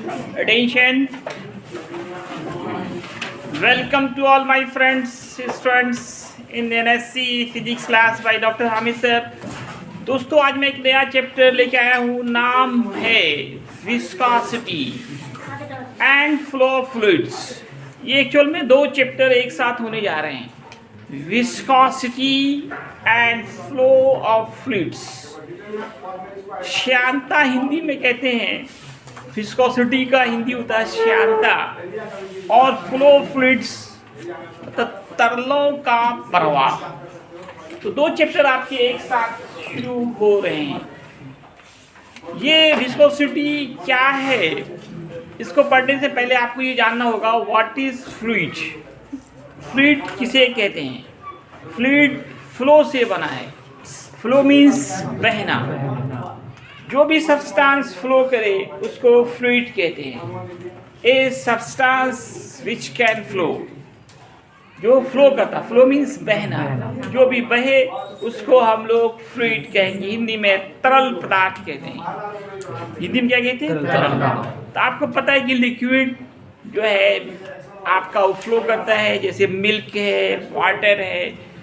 Attention. Welcome to all my friends, students in NSC Physics class by Dr. Hamid sir. दोस्तों आज मैं एक नया चैप्टर लेके आया हूँ. नाम है viscosity and flow of fluids. ये एक्चुअल में दो चैप्टर एक साथ होने जा रहे हैं. Viscosity and flow of fluids. श्यानता हिंदी में कहते हैं. विस्कोसिटी का हिंदी होता है श्यानता, और फ्लो फ्लूइड्स तरलों का प्रवाह. तो दो चैप्टर आपके एक साथ शुरू हो रहे हैं. ये विस्कोसिटी क्या है, इसको पढ़ने से पहले आपको ये जानना होगा व्हाट इज फ्लूइड. फ्लूइड किसे कहते हैं? फ्लूइड फ्लो से बना है. फ्लो मीन्स बहना. जो भी सब्सटेंस फ्लो करे उसको फ्लूइड कहते हैं. A substance which can flow, जो फ्लो करता. फ्लो मीन्स बहना. जो भी बहे उसको हम लोग फ्लूइड कहेंगे. हिंदी में तरल पदार्थ कहते हैं. हिंदी में क्या कहते हैं? तरल. तो आपको पता है कि लिक्विड जो है आपका वो फ्लो करता है. जैसे मिल्क है, वाटर है,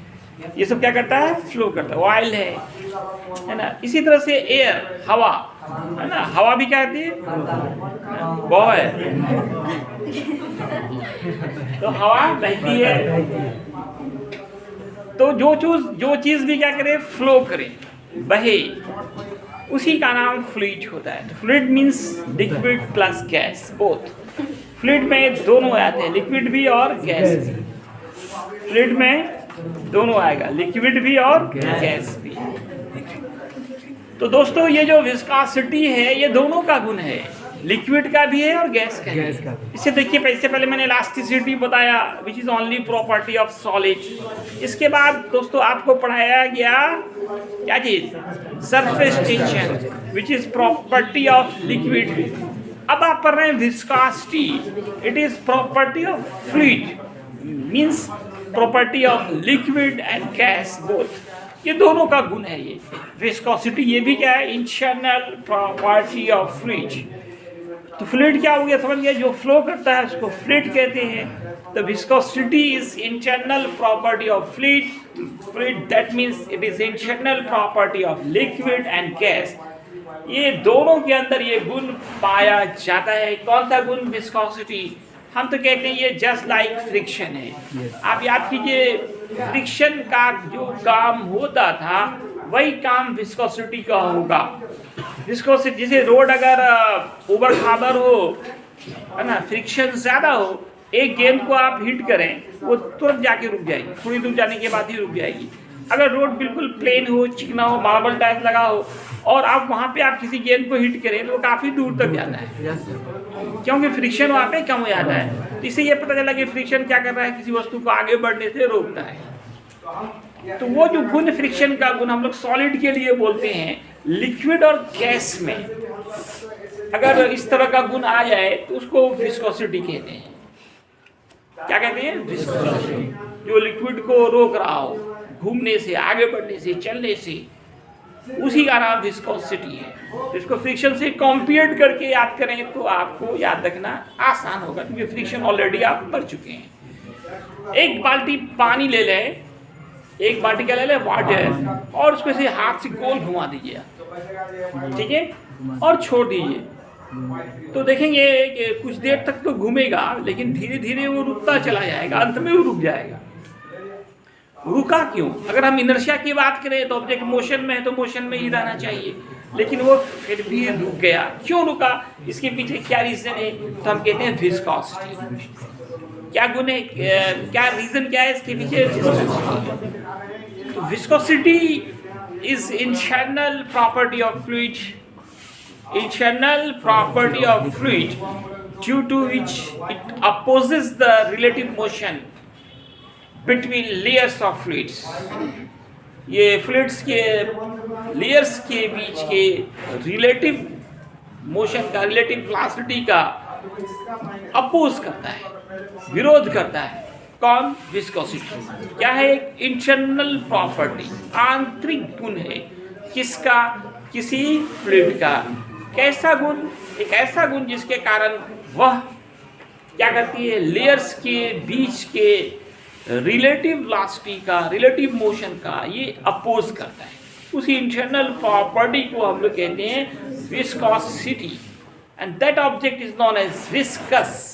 ये सब क्या करता है? फ्लो करता है. ऑयल है ना. इसी तरह से एयर, हवा है ना. हवा भी क्या कहती है? बॉय. तो हवा बहती है. तो जो चीज भी क्या करे? फ्लो करे, बहे, उसी का नाम फ्लूइड होता है. तो fluid means liquid plus gas, both. Fluid में दोनों आते हैं, लिक्विड भी और गैस भी. फ्लूइड में दोनों आएगा, लिक्विड भी और गैस भी. तो दोस्तों ये जो विस्कोसिटी है ये दोनों का गुण है. लिक्विड का भी है और गैस का है. इसे देखिए, इससे पहले मैंने इलास्टिसिटी बताया which is only property of solid. इसके बाद दोस्तों आपको पढ़ाया गया क्या चीज? Surface tension which is property of liquid. अब आप पढ़ रहे हैं viscosity. It is property of fluid, means property of liquid and gas both. ये दोनों का गुण है ये विस्कोसिटी. ये भी क्या है? Internal property of fluid. तो फ्लूइड क्या हो गया? समझ गया? जो फ्लो करता है उसको फ्लूइड कहते हैं. तो viscosity is internal property of fluid. Fluid that means it is internal property of liquid and gas. ये दोनों के अंदर ये गुण पाया जाता है. कौन सा गुण? विस्कोसिटी. हम तो कहते हैं ये जस्ट लाइक फ्रिक्शन है. आप याद कीजिए, फ्रिक्शन का जो काम होता था वही काम विस्कोसिटी का होगा. विस्कोसिटी जैसे रोड अगर ऊबड़ खाबड़ हो है ना, फ्रिक्शन ज़्यादा हो, एक गेंद को आप हिट करें वो तुरंत जाके रुक जाएगी. थोड़ी दूर जाने के बाद ही रुक जाएगी. अगर रोड बिल्कुल प्लेन हो, चिकना हो, मार्बल टाइप लगा हो और आप वहाँ पे आप किसी गेंद को हिट करें तो वो काफ़ी दूर तक जाता है, क्योंकि फ्रिक्शन वहाँ पे कम हो जाता है. तो इससे ये पता चला कि फ्रिक्शन क्या कर रहा है? किसी वस्तु को आगे बढ़ने से रोकता है. तो वो जो गुण फ्रिक्शन का गुण हम लोग सॉलिड के लिए बोलते हैं. लिक्विड और गैस में अगर इस तरह का गुण आ जाए तो उसको विस्कोसिटी कहते हैं. क्या कहते हैं? विस्कोसिटी. जो लिक्विड को रोक रहा हो घूमने से, आगे बढ़ने से, चलने से, उसी का नाम विस्कोसिटी है. तो इसको फ्रिक्शन से कंपेयर करके याद करें तो आपको याद रखना आसान होगा, क्योंकि फ्रिक्शन ऑलरेडी आप पढ़ चुके हैं. एक बाल्टी पानी ले लें, एक बाल्टी क्या ले लें? वाटर, और उसको से हाथ से गोल घुमा दीजिए, ठीक है, और छोड़ दीजिए. तो देखेंगे कि कुछ देर तक तो घूमेगा, लेकिन धीरे धीरे वो रुकता चला जाएगा, अंत में वो रुक जाएगा. रुका क्यों? अगर हम इनर्शिया की बात करें तो ऑब्जेक्ट मोशन में है तो मोशन में ही रहना चाहिए, लेकिन वो फिर भी रुक गया. क्यों रुका? इसके पीछे क्या रीजन है? तो हम कहते हैं विस्कोसिटी. क्या गुण है, क्या रीजन क्या है इसके पीछे? तो viscosity is internal property of fluid. Internal property of fluid due to which it opposes the relative motion between layers of fluids. ये फ्लूइड्स के लेयर्स के बीच के रिलेटिव मोशन का, रिलेटिव वेलोसिटी का अपोज करता है, विरोध करता है. कौन? विस्कोसिटी. क्या है? एक इंटरनल प्रॉपर्टी, आंतरिक गुण है. किसका? किसी फ्लूइड का. कैसा गुण? एक ऐसा गुण जिसके कारण वह क्या करती है, लेयर्स के बीच के रिलेटिव वेलोसिटी का, रिलेटिव मोशन का ये अपोज करता है। उसी इंटरनल प्रॉपर्टी को हम लोग कहते हैं viscosity, and that object is known as viscous.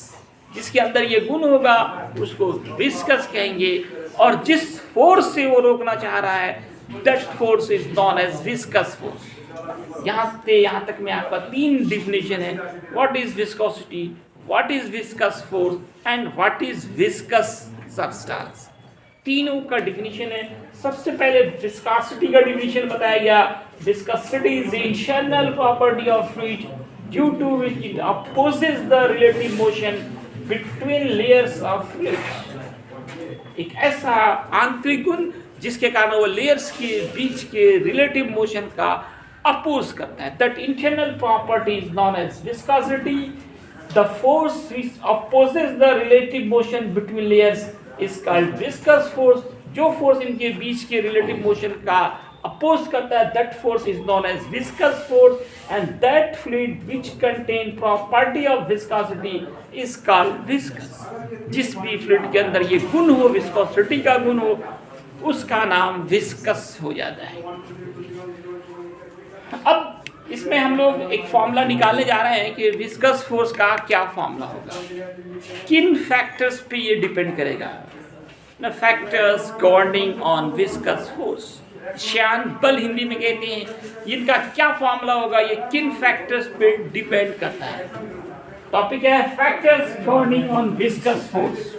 जिसके अंदर ये गुण होगा उसको विस्कस कहेंगे, और जिस फोर्स से वो रोकना चाह रहा है that force is known as viscous force. यहाँ तक में आपका 3 डिफिनेशन है, what is viscosity, what is viscous force and what is viscous substance. तीनों का डिफिनेशन है। सबसे पहले विस्कोसिटी का डिफिनेशन बताया गया, viscosity is the internal property of fluid due to which it opposes the relative motion between layers of fluid. एक ऐसा आंतरिक गुण जिसके कारण वो लेयर्स के बीच के रिलेटिव मोशन का अपोज करता है। That internal property is known as viscosity. The force which opposes the relative motion between layers is called viscous force. जो फोर्स इनके बीच के रिलेटिव मोशन का अपोज करता है that force is known as viscous force, and that fluid which contain property of viscosity is called viscous. जिस भी fluid के अंदर ये गुण हो, विस्कोसिटी का गुण हो, उसका नाम विस्कस हो जाता है। अब इसमें हम लोग एक फॉर्मूला निकालने जा रहे हैं कि विस्कस फोर्स का क्या फॉर्मूला होगा, किन फैक्टर्स पे ये डिपेंड करेगा। ना factors governing on viscous force, श्यान बल हिंदी में कहते हैं, इनका क्या फॉर्मूला होगा, ये किन फैक्टर्स पे डिपेंड करता है। टॉपिक है factors governing on viscous force.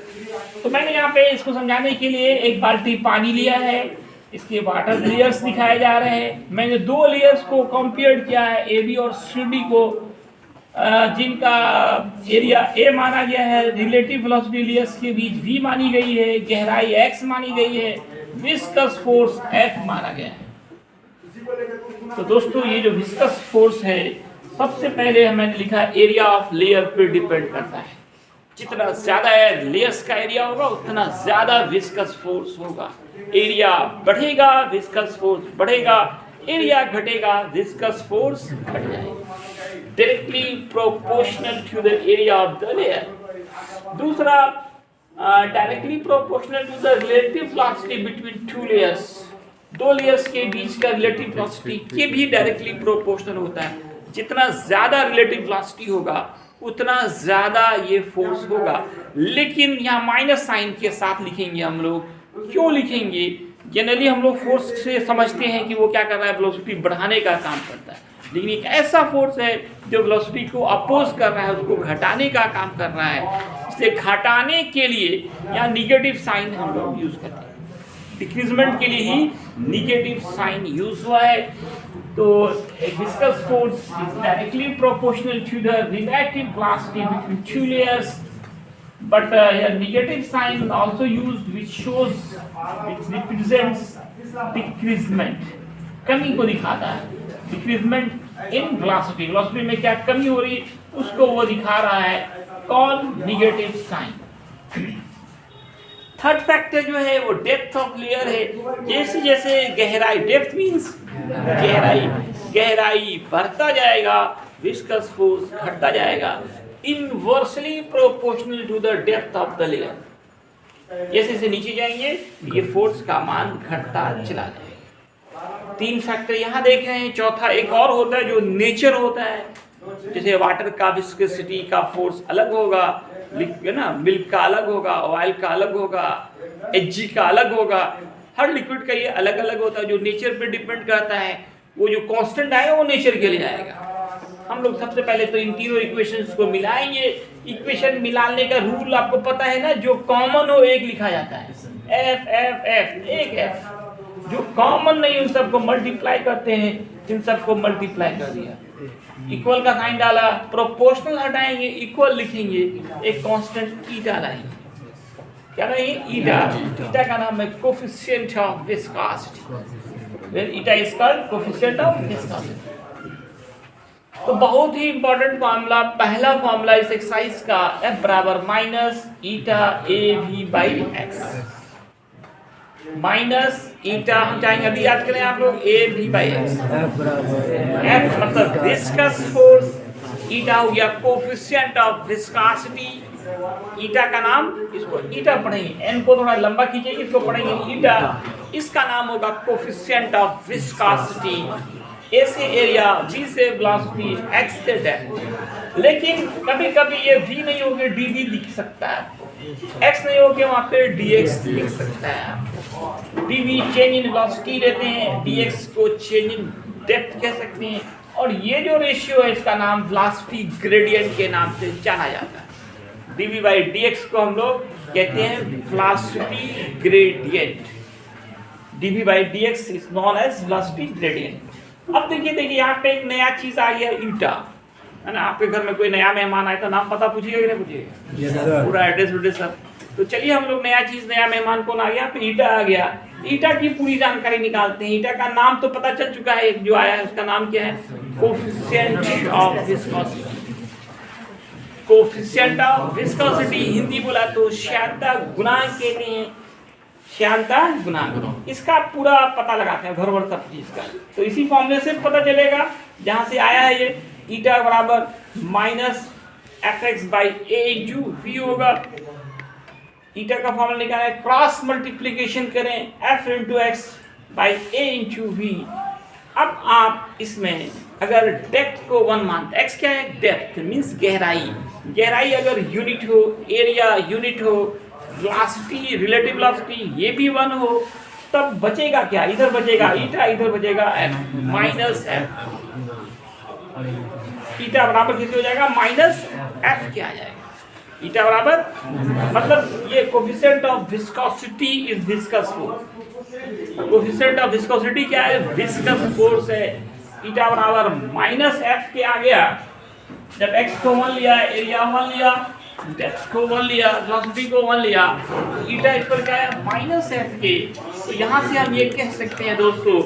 तो मैंने यहाँ पे इसको समझाने के लिए एक बाल्टी पानी लिया है, इसके वाटर लेयर्स दिखाए जा रहे हैं। मैंने 2 लेयर्स को कंपेयर किया है, ए बी और सी डी को, जिनका एरिया ए माना गया है, रिलेटिव वेलोसिटी लेयर्स के बीच v मानी गई है, गहराई x मानी गई है, विस्कस फोर्स F माना गया है। तो दोस्तों ये जो विस्कस फोर्स है, सबसे पहले मैंने लिखा एरिया ऑफ लेयर पे डिपेंड करता है। जितना ज्यादा लेयर्स का एरिया होगा उतना ज्यादा विस्कस फोर्स होगा। एरिया बढ़ेगा विस्कस फोर्स बढ़ेगा, एरिया घटेगा विस्कस फोर्स घट जाएगा। Directly proportional to the area of the layer. दूसरा, directly proportional to the relative velocity between 2 layers. 2 layers के बीच का रिलेटिव वेलोसिटी के भी डायरेक्टली प्रोपोर्शनल होता है। जितना ज्यादा रिलेटिव वेलोसिटी होगा उतना ज्यादा ये फोर्स होगा। लेकिन यहाँ माइनस साइन के साथ लिखेंगे हम लोग। क्यों लिखेंगे? जनरली हम लोग फोर्स से समझते हैं कि वो क्या कर रहा है, वेलोसिटी बढ़ाने का काम करता है, लेकिन एक ऐसा फोर्स है जो वेलोसिटी को अपोज कर रहा है, उसको घटाने का काम कर रहा है। इसलिए घटाने के लिए यहाँ निगेटिव साइन हम लोग यूज करते हैं। डिक्रीजमेंट के लिए ही निगेटिव साइन यूज हुआ है। तो एक viscous force is directly proportional to the relative velocity between 2 layers, but here negative sign also used which represents decreasement, कमी को दिखाता है। डिक्रीजमेंट इन वेलोसिटी, वेलोसिटी में क्या कमी हो रही उसको वो दिखा रहा है, call negative sign. Third factor जो है वो डेप्थ ऑफ लेयर है। जैसे जैसे गहराई, डेप्थ मींस गहराई बढ़ता जाएगा विस्कस फोर्स घटता जाएगा, inversely proportional to the depth of the layer. जैसे जैसे नीचे जाएंगे ये फोर्स का मान घटता चला जाएगा। 3 फैक्टर यहाँ देख रहे हैं। चौथा एक और होता है जो नेचर होता है। जैसे वाटर का विस्कोसिटी का फोर्स अलग होगा, ना, मिल्क का अलग होगा, ऑयल का अलग होगा, एचजी का अलग होगा। हर लिक्विड का ये अलग अलग होता है जो नेचर पे डिपेंड करता है। वो जो कांस्टेंट आएगा वो नेचर के लिए आएगा। हम लोग सबसे पहले तो इन तीनों इक्वेशंस को मिलाएंगे। इक्वेशन मिलाने का रूल आपको पता है ना, जो कॉमन हो एक लिखा जाता है, एफ एफ एफ, एक एफ। जो कॉमन नहीं उन सबको मल्टीप्लाई करते हैं, इन सबको मल्टीप्लाई कर दिया, इक्वल का साइन डाला, प्रोपोर्शनल हटाएंगे, इक्वल लिखेंगे, एक कांस्टेंट ईटा लाएंगे। क्या नहीं, ईटा। ईटा का नाम है coefficient of viscosity. Eta is called coefficient of viscosity. तो बहुत ही इंपॉर्टेंट फॉर्मूला, पहला फॉर्मूला इस एक्सरसाइज का, F बराबर minus eta A V by X. Minus eta, हम चाहेंगे अभी याद करें आप लोग, ए भी बाई एक्स। एफ मतलब विस्कस फोर्स, ईटा हो गया कोफिशिएंट ऑफ विस्कोसिटी। ईटा का नाम, इसको ईटा पढ़ेंगे, एन को थोड़ा लंबा कीजिए, इसको पढ़ेंगे ईटा, इसका नाम होगा कोफिशिएंट ऑफ विस्कोसिटी। ए से एरिया, बी से वेलोसिटी, एक्स से डेप्थ। लेकिन कभी कभी ये वी नहीं होगे, डी भी दिख सकता है, एक्स नहीं होगे वहाँ पे डी एक्स दिख सकता है। D v change in velocity रहते हैं, डी एक्स को चेंज इन डेप्थ कह सकते हैं। और ये जो रेशियो है इसका नाम वेलोसिटी ग्रेडियंट के नाम से जाना जाता है। dv बाई dx को हम लोग कहते हैं velocity gradient. dv by dx is known as velocity gradient. अब देखिए यहाँ पे एक नया चीज आ गया ईटा, है ना। आपके घर में कोई नया मेहमान आए तो नाम पता पूछिएगा कि नहीं पूछिएगा, पूरा एड्रेस सब। तो चलिए हम लोग नया चीज, नया मेहमान कौन आ गया, पे ईटा आ गया। ईटा की पूरी जानकारी निकालते हैं। ईटा का नाम तो पता चल चुका है, जो आया है उसका नाम क्या है, coefficient of viscosity. Coefficient of viscosity Hindi बोला तो श्यानता गुणांक कहते हैं, श्यानता गुणांक। इसका पूरा पता लगाते हैं घर भर सब चीज का। तो इसी फॉर्मूले से पता चलेगा जहां से आया है ये, ईटा बराबर minus F x by A into v होगा। ईटा का फॉर्मूला निकालना है, क्रॉस मल्टीप्लीकेशन करें F into x by A into v. अब आप इसमें अगर डेप्थ को 1 मानते, एक्स क्या है, डेप्थ मीन्स गहराई। गहराई अगर यूनिट हो, एरिया यूनिट हो, वेलोसिटी रिलेटिव वेलोसिटी ये भी 1 हो, तब बचेगा क्या, इधर बचेगा ईटा, इधर बचेगा एफ माइनस एफ। ईटा बराबर कितने हो जाएगा, माइनस एफ क्या आ जाएगा, ईटा बराबर, मतलब ये coefficient of viscosity is viscous force. Coefficient of viscosity क्या है, विस्कस फोर्स है। ईटा बराबर माइनस एफ के आ गया। जब एक्स को 1 लिया, एरिया 1 लिया, डेप्थ को 1 लिया, वेलोसिटी को 1 लिया, ईटा इस पर क्या है, माइनस एफ के। तो यहाँ से हम ये कह सकते हैं दोस्तों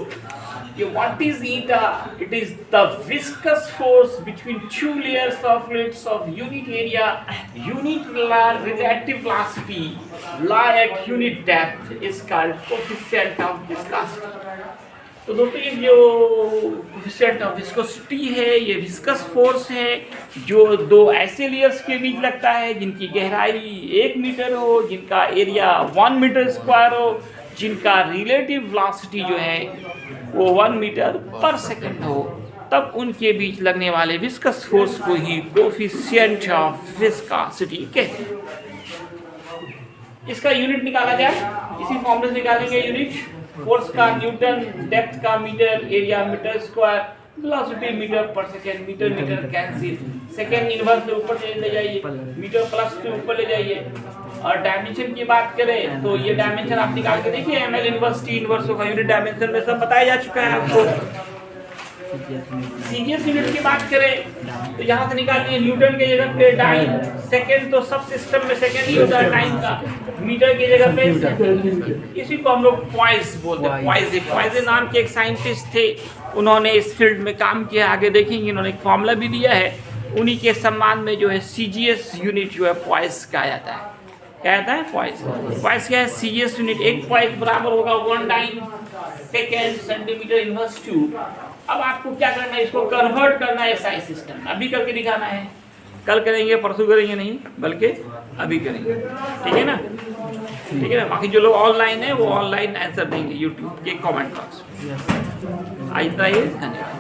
कि what is eta? It is the viscous force between two layers of fluids of unit area, unit relative velocity, lie at unit depth is called coefficient of viscosity. तो दोस्तों ये जो कोफिशिएंट ऑफ विस्कोसिटी है, ये viscous force है जो दो ऐसे लेयर्स के बीच लगता है जिनकी गहराई 1 मीटर हो, जिनका एरिया 1 मीटर स्क्वायर हो, जिनका रिलेटिव वेलोसिटी जो है वो 1 मीटर पर सेकंड हो, तब उनके बीच लगने वाले विस्कस फोर्स को ही कोफिशिएंट ऑफ विस्कोसिटी कहते हैं। इसका यूनिट निकाला जाए, इसी फॉर्मूले से निकालेंगे यूनिट। फोर्स का न्यूटन, डेप्थ का metre, area metre square, velocity metre पर second, metre metre cancel, second inverse से ऊपर ले जाइए, मीटर प्लस से ऊपर ले जाइए। और डायमेंशन की बात करें तो ये डायमेंशन आप निकाल के देखिए, एमएल इनवर्स, टी इनवर्स होगा, यूनिट डायमेंशन में सब बताया जा चुका है आपको। सीजीएस यूनिट की बात करें तो यहाँ से निकालिए, न्यूटन की जगह पे टाइम, सेकंड तो सब सिस्टम में सेकंड ही होता है टाइम का, मीटर की जगह पे सेकंड। इसी को हम लोग पॉइस बोलते हैं। पॉइजे, पॉइजे नाम के एक साइंटिस्ट थे, उन्होंने इस फील्ड में काम किया। आगे देखेंगे उन्होंने एक फॉर्मूला भी दिया है, उन्हीं के सम्मान में जो है सीजीएस यूनिट जो है पॉइस कहा जाता है। क्या आता है, पॉइस। पॉइस क्या है, सीजीएस यूनिट। एक पॉइस बराबर होगा 1 सेकेंड सेंटीमीटर इनवर्स 2। अब आपको क्या करना है, इसको कन्वर्ट करना है एसआई सिस्टम। अभी करके दिखाना है, कल करेंगे, परसों करेंगे नहीं, बल्कि अभी करेंगे, ठीक है ना, ठीक है ना। बाकी जो लोग ऑनलाइन है वो ऑनलाइन आंसर देंगे यूट्यूब के कमेंट बॉक्स में। आज इतना ही, धन्यवाद।